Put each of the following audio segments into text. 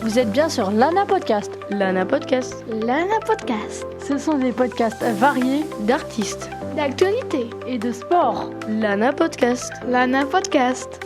Vous êtes bien sur Lana Podcast. Lana Podcast. Lana Podcast. Ce sont des podcasts variés D'artistes. D'actualité. et de sport. Lana Podcast. Lana Podcast.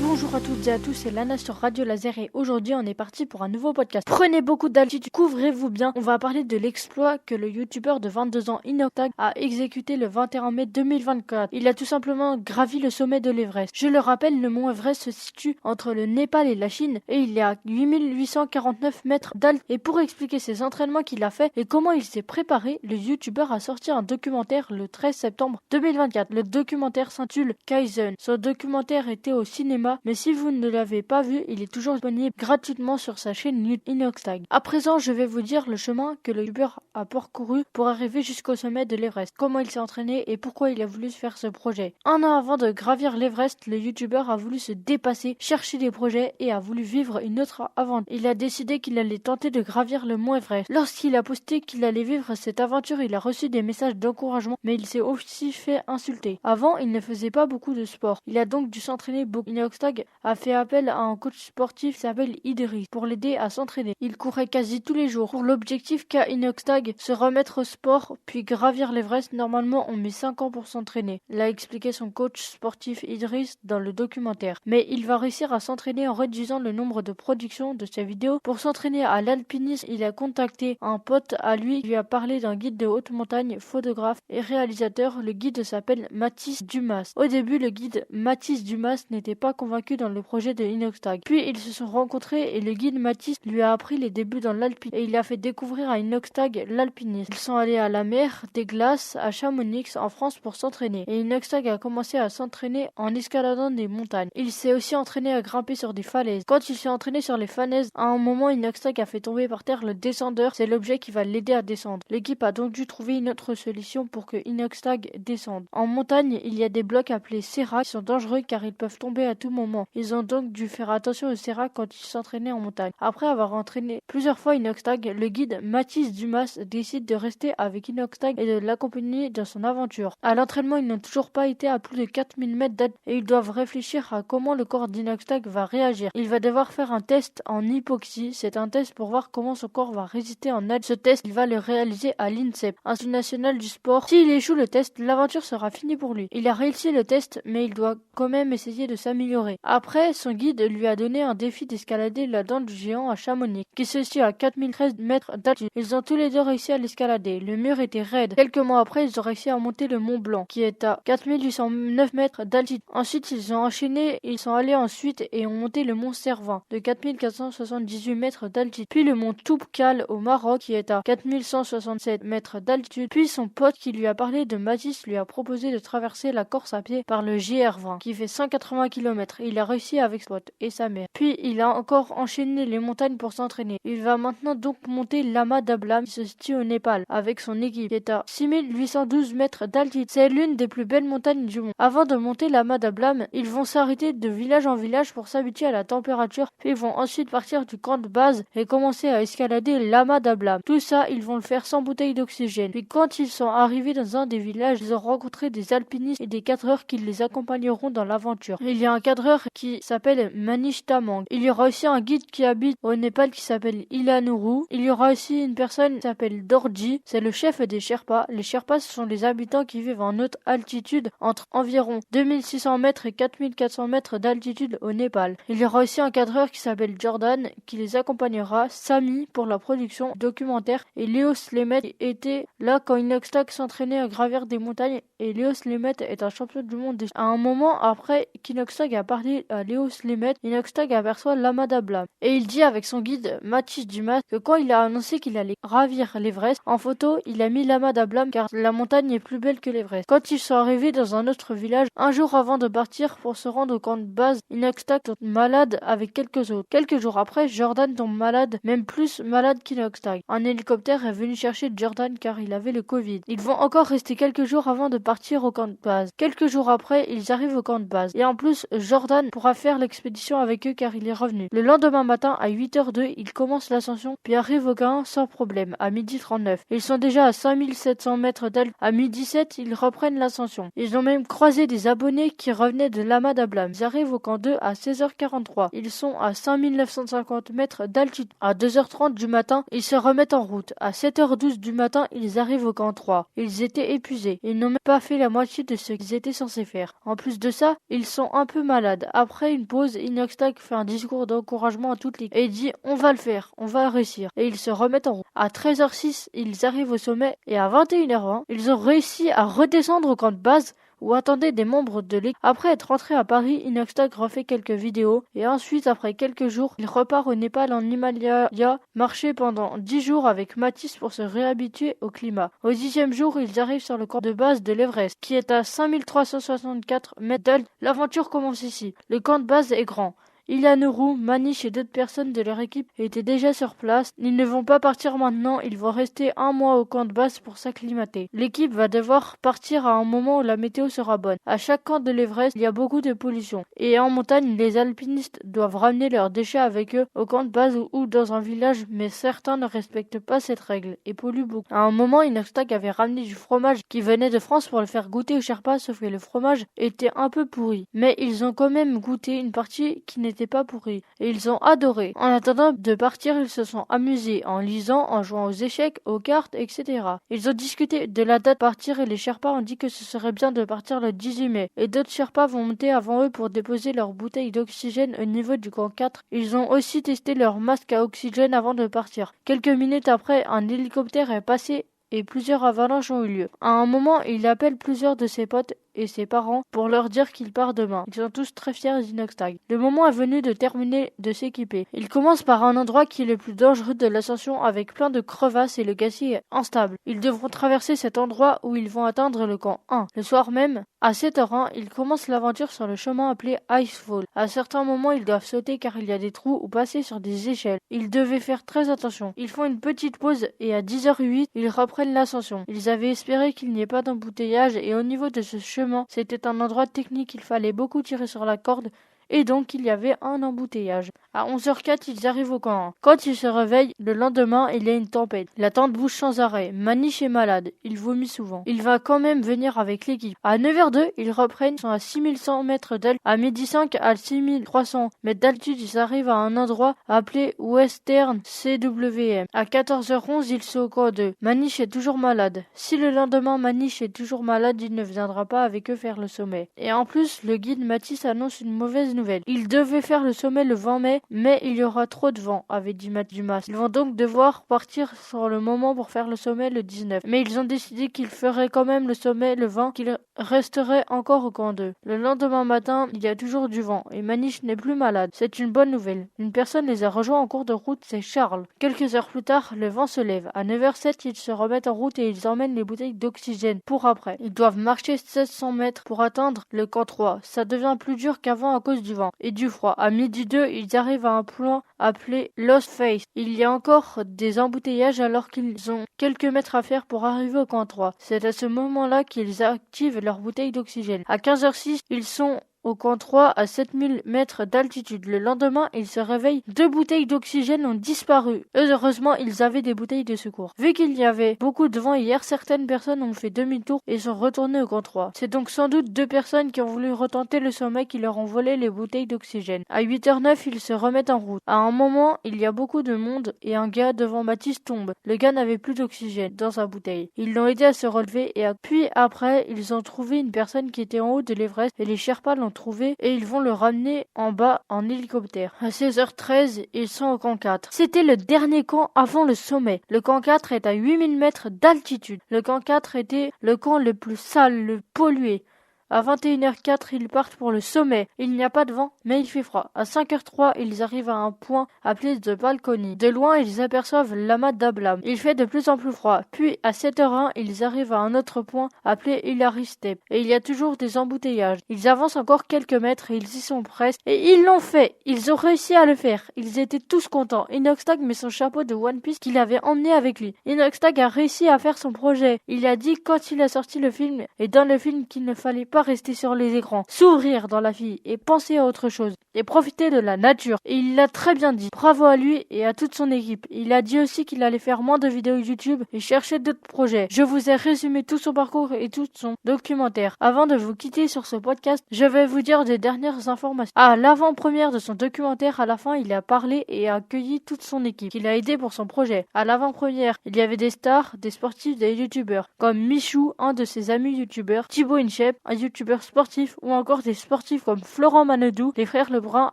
Bonjour à toutes et à tous, c'est Lana sur Radio Laser et aujourd'hui on est parti pour un nouveau podcast. Prenez beaucoup d'altitude, couvrez-vous bien. On va parler de l'exploit que le youtubeur de 22 ans Inoctag a exécuté le 21 mai 2024. Il a tout simplement gravi le sommet de l'Everest. Je le rappelle, le mont Everest se situe entre le Népal et la Chine et il est à 8849 mètres d'altitude. Et pour expliquer ses entraînements qu'il a fait et comment il s'est préparé, le youtubeur a sorti un documentaire le 13 septembre 2024. Le documentaire s'intitule Kaizen. Ce documentaire était au cinéma, mais si vous ne l'avez pas vu, il est toujours disponible gratuitement sur sa chaîne Inoctag. À présent, je vais vous dire le chemin que le youtubeur a parcouru pour arriver jusqu'au sommet de l'Everest, comment il s'est entraîné et pourquoi il a voulu faire ce projet. Un an avant de gravir l'Everest, le youtubeur a voulu se dépasser, chercher des projets et a voulu vivre une autre aventure. Il a décidé qu'il allait tenter de gravir le mont Everest. Lorsqu'il a posté qu'il allait vivre cette aventure, il a reçu des messages d'encouragement, mais il s'est aussi fait insulter. Avant, il ne faisait pas beaucoup de sport. Il a donc dû s'entraîner beaucoup. Inoctag a fait appel à un coach sportif qui s'appelle Idriss pour l'aider à s'entraîner. Il courait quasi tous les jours. Pour l'objectif qu'a Inoctag, se remettre au sport puis gravir l'Everest, normalement on met 5 ans pour s'entraîner, l'a expliqué son coach sportif Idriss dans le documentaire. Mais il va réussir à s'entraîner en réduisant le nombre de productions de ses vidéos. Pour s'entraîner à l'alpinisme, il a contacté un pote à lui qui lui a parlé d'un guide de haute montagne, photographe et réalisateur. Le guide s'appelle Mathis Dumas. Au début, le guide Mathis Dumas n'était pas convaincu dans le projet de Inoctag. Puis ils se sont rencontrés et le guide Mathis lui a appris les débuts dans l'alpinisme et il a fait découvrir à Inoctag l'alpinisme. Ils sont allés à la mer des glaces à Chamonix en France pour s'entraîner et Inoctag a commencé à s'entraîner en escaladant des montagnes. Il s'est aussi entraîné à grimper sur des falaises. Quand il s'est entraîné sur les falaises, à un moment Inoctag a fait tomber par terre le descendeur. C'est l'objet qui va l'aider à descendre. L'équipe a donc dû trouver une autre solution pour que Inoctag descende. En montagne, il y a des blocs appelés séracs qui sont dangereux car ils peuvent tomber à tout moment. Ils ont donc dû faire attention aux séracs quand ils s'entraînaient en montagne. Après avoir entraîné plusieurs fois Inoctag, le guide Mathis Dumas décide de rester avec Inoctag et de l'accompagner dans son aventure. À l'entraînement, ils n'ont toujours pas été à plus de 4000 mètres d'altitude et ils doivent réfléchir à comment le corps d'Inoctag va réagir. Il va devoir faire un test en hypoxie. C'est un test pour voir comment son corps va résister en altitude. Ce test, il va le réaliser à l'INSEP, Institut national du sport. S'il échoue le test, l'aventure sera finie pour lui. Il a réussi le test, mais il doit quand même essayer de s'améliorer. Après, son guide lui a donné un défi d'escalader la dent du géant à Chamonix, qui se situe à 4013 mètres d'altitude. Ils ont tous les deux réussi à l'escalader. Le mur était raide. Quelques mois après, ils ont réussi à monter le Mont Blanc, qui est à 4809 mètres d'altitude. Ensuite, ils ont enchaîné, ils sont allés ensuite et ont monté le Mont Cervin, de 4478 mètres d'altitude. Puis le Mont Toubkal au Maroc, qui est à 4167 mètres d'altitude. Puis son pote qui lui a parlé de Mathis lui a proposé de traverser la Corse à pied par le GR20, qui fait 180 km. Il a réussi avec son pote et sa mère. Puis il a encore enchaîné les montagnes pour s'entraîner. Il va maintenant donc monter l'Ama Dablam qui se situe au Népal avec son équipe qui est à 6812 mètres d'altitude. C'est l'une des plus belles montagnes du monde. Avant de monter l'Ama Dablam, ils vont s'arrêter de village en village pour s'habituer à la température. Puis ils vont ensuite partir du camp de base et commencer à escalader l'Ama Dablam. Tout ça, ils vont le faire sans bouteille d'oxygène. Puis quand ils sont arrivés dans un des villages, ils ont rencontré des alpinistes et des cadreurs qui les accompagneront dans l'aventure. Il y a un cadreur qui s'appelle Manish Tamang. Il y aura aussi un guide qui habite au Népal qui s'appelle Ilanuru. Il y aura aussi une personne qui s'appelle Dorji. C'est le chef des Sherpas. Les Sherpas sont les habitants qui vivent en haute altitude entre environ 2600 mètres et 4400 mètres d'altitude au Népal. Il y aura aussi un cadreur qui s'appelle Jordan qui les accompagnera, Sami pour la production documentaire et Léo Slemet était là quand Inoctag s'entraînait à gravir des montagnes et Léo Slemet est un champion du monde. À un moment après qu'Inoctag a parlé à Léo Slemet, Inoctag aperçoit l'Ama Dablam et il dit avec son guide Mathis Dumas que quand il a annoncé qu'il allait gravir l'Everest, en photo il a mis l'Ama Dablam car la montagne est plus belle que l'Everest. Quand ils sont arrivés dans un autre village, un jour avant de partir pour se rendre au camp de base, Inoctag tombe malade avec quelques autres. Quelques jours après, Jordan tombe malade, même plus malade qu'Inoctag. Un hélicoptère est venu chercher Jordan car il avait le Covid. Ils vont encore rester quelques jours avant de partir au camp de base. Quelques jours après, ils arrivent au camp de base. Et en plus, Jordan Montagne pourra faire l'expédition avec eux car il est revenu. Le lendemain matin à 8h02, ils commencent l'ascension puis arrivent au K1 sans problème à 12h39. Ils sont déjà à 5700 mètres d'altitude. À 12h17, ils reprennent l'ascension. Ils ont même croisé des abonnés qui revenaient de l'Amas d'Ablam. Ils arrivent au camp 2 à 16h43. Ils sont à 5950 mètres d'altitude. À 2h30 du matin, ils se remettent en route. À 7h12 du matin, ils arrivent au camp 3. Ils étaient épuisés. Ils n'ont même pas fait la moitié de ce qu'ils étaient censés faire. En plus de ça, ils sont un peu malades. Après une pause, Inoxtag fait un discours d'encouragement à toute l'équipe et dit « On va le faire, on va réussir ». Et ils se remettent en route. À 13h06, ils arrivent au sommet et à 21h20, ils ont réussi à redescendre au camp de base où attendaient des membres de l'équipe. Après être rentré à Paris, Inoxtag refait quelques vidéos et ensuite, après quelques jours, il repart au Népal en Himalaya, marcher pendant 10 jours avec Mathis pour se réhabituer au climat. Au 10e jour, ils arrivent sur le camp de base de l'Everest, qui est à 5364 mètres d'altitude. L'aventure commence ici. Le camp de base est grand. Ilya Nauru, Manish et d'autres personnes de leur équipe étaient déjà sur place. Ils ne vont pas partir maintenant, ils vont rester un mois au camp de base pour s'acclimater. L'équipe va devoir partir à un moment où la météo sera bonne. À chaque camp de l'Everest, il y a beaucoup de pollution. Et en montagne, les alpinistes doivent ramener leurs déchets avec eux au camp de base ou dans un village, mais certains ne respectent pas cette règle et polluent beaucoup. À un moment, Inoxtag avait ramené du fromage qui venait de France pour le faire goûter aux Sherpas, sauf que le fromage était un peu pourri. Mais ils ont quand même goûté une partie qui n'était pas pourri et ils ont adoré. En attendant de partir, ils se sont amusés en lisant, en jouant aux échecs, aux cartes, etc. Ils ont discuté de la date de partir et les Sherpas ont dit que ce serait bien de partir le 18 mai. Et d'autres Sherpas vont monter avant eux pour déposer leurs bouteilles d'oxygène au niveau du camp 4. Ils ont aussi testé leur masque à oxygène avant de partir. Quelques minutes après, un hélicoptère est passé et plusieurs avalanches ont eu lieu. À un moment, il appelle plusieurs de ses potes et ses parents pour leur dire qu'il part demain. Ils sont tous très fiers d'Inoxtag. Le moment est venu de terminer de s'équiper. Il commence par un endroit qui est le plus dangereux de l'ascension avec plein de crevasses et le glacier est instable. Ils devront traverser cet endroit où ils vont atteindre le camp 1. Le soir même, à 7h01, ils commencent l'aventure sur le chemin appelé Icefall. À certains moments, ils doivent sauter car il y a des trous ou passer sur des échelles. Ils devaient faire très attention. Ils font une petite pause et à 10h08, ils reprennent l'ascension. Ils avaient espéré qu'il n'y ait pas d'embouteillage et au niveau de ce chemin, c'était un endroit technique, il fallait beaucoup tirer sur la corde et donc il y avait un embouteillage. À 11h04, ils arrivent au camp 1. Quand ils se réveillent, le lendemain, il y a une tempête. La tente bouge sans arrêt. Manish est malade. Il vomit souvent. Il va quand même venir avec l'équipe. À 9h02, ils reprennent. Ils sont à 6100 mètres d'altitude. À midi 5, à 6300 mètres d'altitude, ils arrivent à un endroit appelé Western CWM. À 14h11, ils sont au camp 2. Manish est toujours malade. Si le lendemain, Manish est toujours malade, il ne viendra pas avec eux faire le sommet. Et en plus, le guide Mathis annonce une mauvaise nouvelle. Il devait faire le sommet le 20 mai, mais il y aura trop de vent, avait dit Matt Dumas. Ils vont donc devoir partir sur le moment pour faire le sommet le 19. Mais ils ont décidé qu'ils feraient quand même le sommet le 20, qu'ils resteraient encore au camp 2. Le lendemain matin, il y a toujours du vent, et Manish n'est plus malade. C'est une bonne nouvelle. Une personne les a rejoints en cours de route, c'est Charles. Quelques heures plus tard, le vent se lève. À 9h07, ils se remettent en route et ils emmènent les bouteilles d'oxygène pour après. Ils doivent marcher 1600 mètres pour atteindre le camp 3. Ça devient plus dur qu'avant à cause du vent et du froid. À midi 2, ils arrivent à un point appelé Lost Face. Il y a encore des embouteillages alors qu'ils ont quelques mètres à faire pour arriver au camp 3. C'est à ce moment-là qu'ils activent leurs bouteilles d'oxygène. À 15h06, ils sont au camp 3 à 7000 mètres d'altitude. Le lendemain, ils se réveillent. 2 bouteilles d'oxygène ont disparu. Heureusement, ils avaient des bouteilles de secours. Vu qu'il y avait beaucoup de vent hier, certaines personnes ont fait demi-tour et sont retournées au camp 3. C'est donc sans doute 2 personnes qui ont voulu retenter le sommet qui leur ont volé les bouteilles d'oxygène. À 8h09, ils se remettent en route. À un moment, il y a beaucoup de monde et un gars devant Mathis tombe. Le gars n'avait plus d'oxygène dans sa bouteille. Ils l'ont aidé à se relever puis après, ils ont trouvé une personne qui était en haut de l'Everest et les Sherpas l'ont trouvé et ils vont le ramener en bas en hélicoptère. À 16h13, ils sont au camp 4. C'était le dernier camp avant le sommet. Le camp 4 est à 8000 mètres d'altitude. Le camp 4 était le camp le plus sale, le pollué. À 21h04, ils partent pour le sommet. Il n'y a pas de vent, mais il fait froid. À 5h03, ils arrivent à un point appelé The Balcony. De loin, ils aperçoivent l'Amas d'Ablam. Il fait de plus en plus froid. Puis, à 7h01, ils arrivent à un autre point appelé Hillary Step. Et il y a toujours des embouteillages. Ils avancent encore quelques mètres et ils y sont presque. Et ils l'ont fait. Ils ont réussi à le faire. Ils étaient tous contents. Inoxtag met son chapeau de One Piece qu'il avait emmené avec lui. Inoxtag a réussi à faire son projet. Il a dit quand il a sorti le film et dans le film qu'il ne fallait pas pas rester sur les écrans, s'ouvrir dans la vie et penser à autre chose et profiter de la nature. Et il l'a très bien dit. Bravo à lui et à toute son équipe. Il a dit aussi qu'il allait faire moins de vidéos YouTube et chercher d'autres projets. Je vous ai résumé tout son parcours et tout son documentaire. Avant de vous quitter sur ce podcast, je vais vous dire des dernières informations. À l'avant-première de son documentaire, à la fin, il a parlé et a accueilli toute son équipe qu'il a aidé pour son projet. À l'avant-première, il y avait des stars, des sportifs, des youtubeurs, comme Michou, un de ses amis youtubeurs, Thibaut Inchep, un youtubeur sportif, ou encore des sportifs comme Florent Manodou, les frères Lebrun,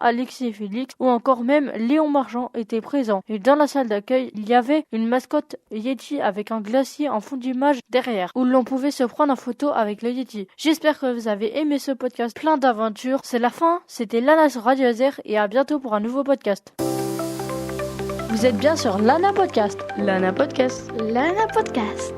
Alexis et Félix, ou encore même Léon Marchand étaient présents. Et dans la salle d'accueil, il y avait une mascotte Yeti avec un glacier en fond d'image derrière, où l'on pouvait se prendre en photo avec le Yeti. J'espère que vous avez aimé ce podcast plein d'aventures. C'est la fin, c'était Lana sur Radio Laser et à bientôt pour un nouveau podcast. Vous êtes bien sur Lana Podcast. Lana Podcast. Lana Podcast.